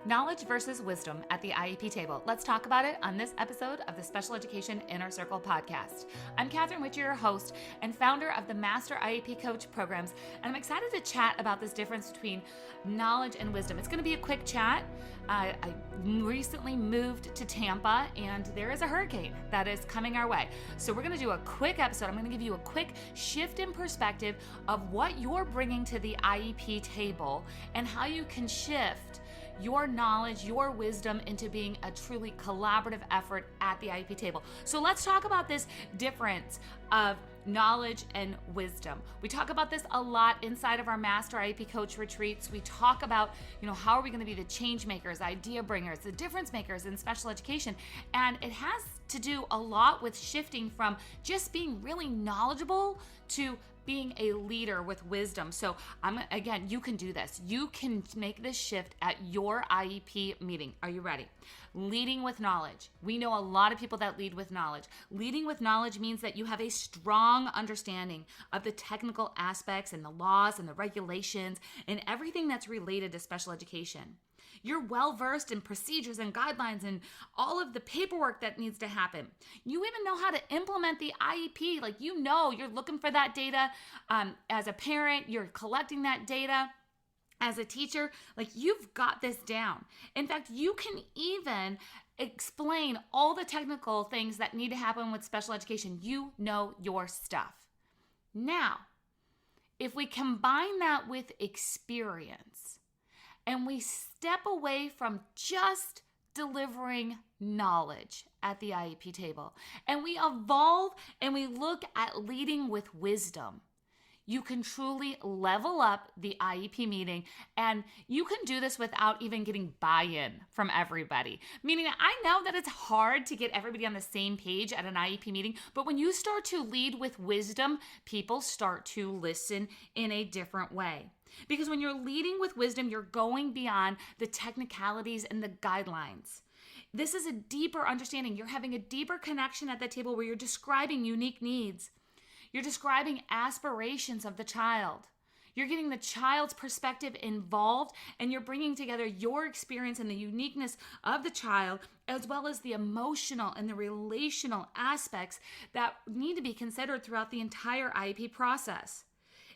Knowledge versus wisdom at the IEP table. Let's talk about it on this episode of the Special Education Inner Circle podcast. I'm Catherine Whittier, your host and founder of the Master IEP Coach programs, and I'm excited to chat about this difference between knowledge and wisdom. It's going to be a quick chat. I recently moved to Tampa, and there is a hurricane that is coming our way. So we're going to do a quick episode. I'm going to give you a quick shift in perspective of what you're bringing to the IEP table and how you can shift your knowledge, your wisdom into being a truly collaborative effort at the IEP table. So let's talk about this difference of knowledge and wisdom. We talk about this a lot inside of our Master IEP Coach retreats. We talk about, how are we going to be the change makers, idea bringers, the difference makers in special education. And it has to do a lot with shifting from just being really knowledgeable to being a leader with wisdom. So you can do this. You can make this shift at your IEP meeting. Are you ready? Leading with knowledge. We know a lot of people that lead with knowledge. Leading with knowledge means that you have a strong understanding of the technical aspects and the laws and the regulations and everything that's related to special education. You're well-versed in procedures and guidelines and all of the paperwork that needs to happen. You even know how to implement the IEP. You're looking for that data as a parent. You're collecting that data as a teacher. You've got this down. In fact, you can even explain all the technical things that need to happen with special education. You know your stuff. Now, if we combine that with experience, and we step away from just delivering knowledge at the IEP table, and we evolve and we look at leading with wisdom, you can truly level up the IEP meeting, and you can do this without even getting buy-in from everybody. Meaning, I know that it's hard to get everybody on the same page at an IEP meeting, but when you start to lead with wisdom, people start to listen in a different way. Because when you're leading with wisdom, you're going beyond the technicalities and the guidelines. This is a deeper understanding. You're having a deeper connection at the table where you're describing unique needs. You're describing aspirations of the child. You're getting the child's perspective involved, and you're bringing together your experience and the uniqueness of the child, as well as the emotional and the relational aspects that need to be considered throughout the entire IEP process.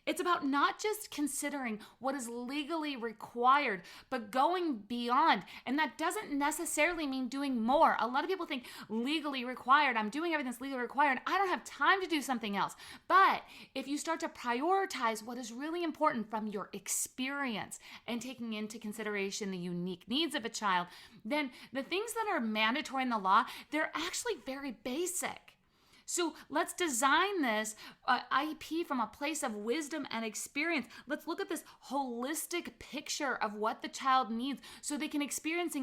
It's about not just considering what is legally required, but going beyond. And that doesn't necessarily mean doing more. A lot of people think legally required, I'm doing everything that's legally required, I don't have time to do something else. But if you start to prioritize what is really important from your experience and taking into consideration the unique needs of a child, then the things that are mandatory in the law, they're actually very basic. So let's design this IEP from a place of wisdom and experience. Let's look at this holistic picture of what the child needs so they can experience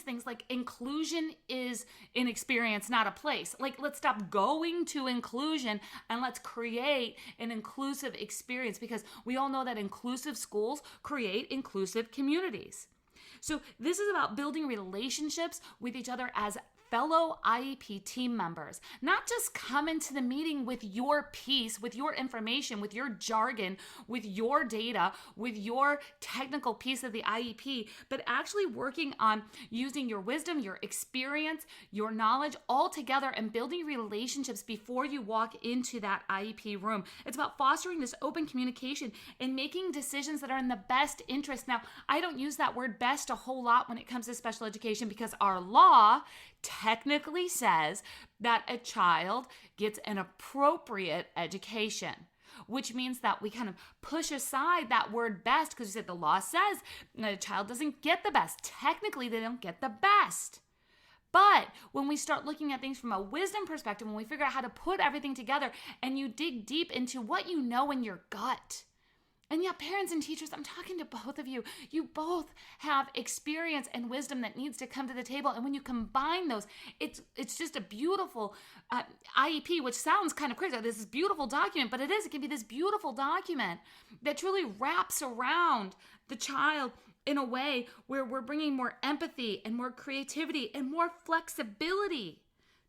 things like inclusion is an experience, not a place. Let's stop going to inclusion and let's create an inclusive experience, because we all know that inclusive schools create inclusive communities. So this is about building relationships with each other as fellow IEP team members. Not just come into the meeting with your piece, with your information, with your jargon, with your data, with your technical piece of the IEP, but actually working on using your wisdom, your experience, your knowledge all together and building relationships before you walk into that IEP room. It's about fostering this open communication and making decisions that are in the best interest. Now, I don't use that word best a whole lot when it comes to special education, because our law technically says that a child gets an appropriate education, which means that we kind of push aside that word best, because we said the law says that a child doesn't get the best. Technically, they don't get the best. But when we start looking at things from a wisdom perspective, when we figure out how to put everything together and you dig deep into what you know in your gut, and yeah, parents and teachers, I'm talking to both of you. You both have experience and wisdom that needs to come to the table. And when you combine those, it's just a beautiful IEP, which sounds kind of crazy. This is a beautiful document, but it is. It can be this beautiful document that truly wraps around the child in a way where we're bringing more empathy and more creativity and more flexibility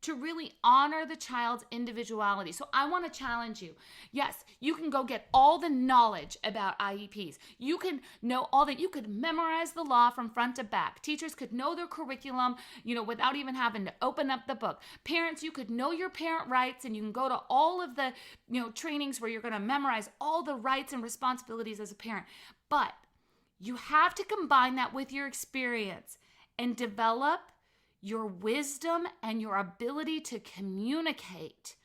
to really honor the child's individuality. So I want to challenge you. Yes, you can go get all the knowledge about IEPs. You can know all that. You could memorize the law from front to back. Teachers could know their curriculum, without even having to open up the book. Parents, you could know your parent rights, and you can go to all of the, trainings where you're going to memorize all the rights and responsibilities as a parent. But you have to combine that with your experience and develop your wisdom and your ability to communicate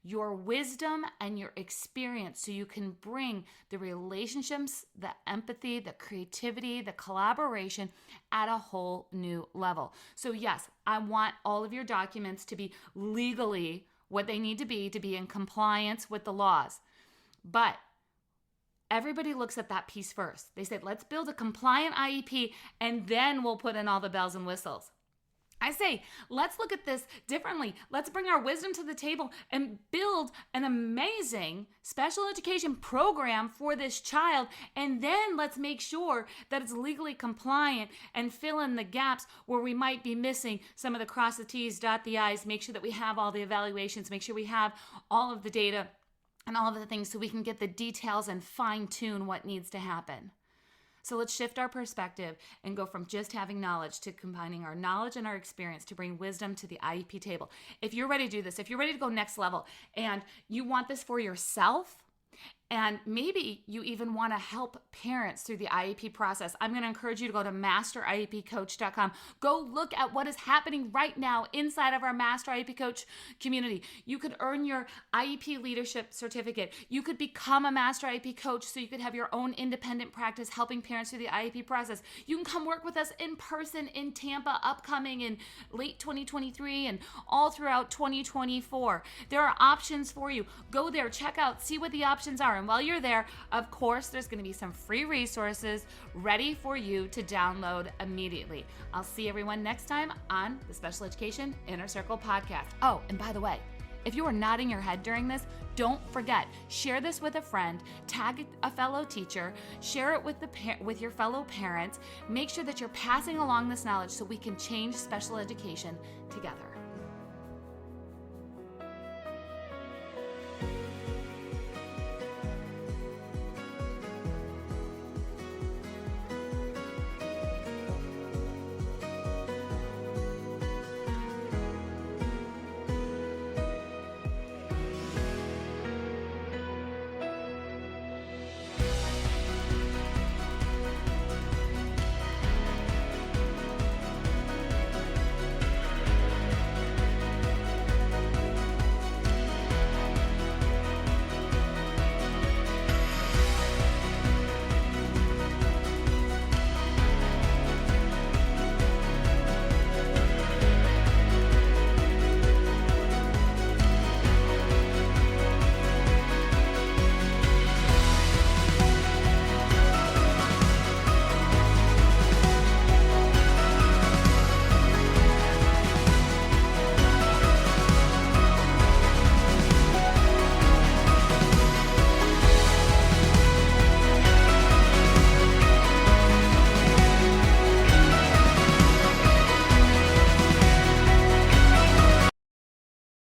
your wisdom and your experience so you can bring the relationships, the empathy, the creativity, the collaboration at a whole new level. So yes, I want all of your documents to be legally what they need to be in compliance with the laws. But everybody looks at that piece first. They said, let's build a compliant IEP and then we'll put in all the bells and whistles. I say, let's look at this differently. Let's bring our wisdom to the table and build an amazing special education program for this child. And then let's make sure that it's legally compliant and fill in the gaps where we might be missing some of the cross the T's, dot the I's, make sure that we have all the evaluations, make sure we have all of the data and all of the things so we can get the details and fine tune what needs to happen. So let's shift our perspective and go from just having knowledge to combining our knowledge and our experience to bring wisdom to the IEP table. If you're ready to do this, if you're ready to go next level and you want this for yourself, and maybe you even want to help parents through the IEP process, I'm going to encourage you to go to masteriepcoach.com. Go look at what is happening right now inside of our Master IEP Coach community. You could earn your IEP leadership certificate. You could become a Master IEP Coach so you could have your own independent practice helping parents through the IEP process. You can come work with us in person in Tampa, upcoming in late 2023 and all throughout 2024. There are options for you. Go there, check out, see what the options are. And while you're there, of course, there's going to be some free resources ready for you to download immediately. I'll see everyone next time on the Special Education Inner Circle podcast. Oh, and by the way, if you are nodding your head during this, don't forget, share this with a friend, tag a fellow teacher, share it with your fellow parents. Make sure that you're passing along this knowledge so we can change special education together.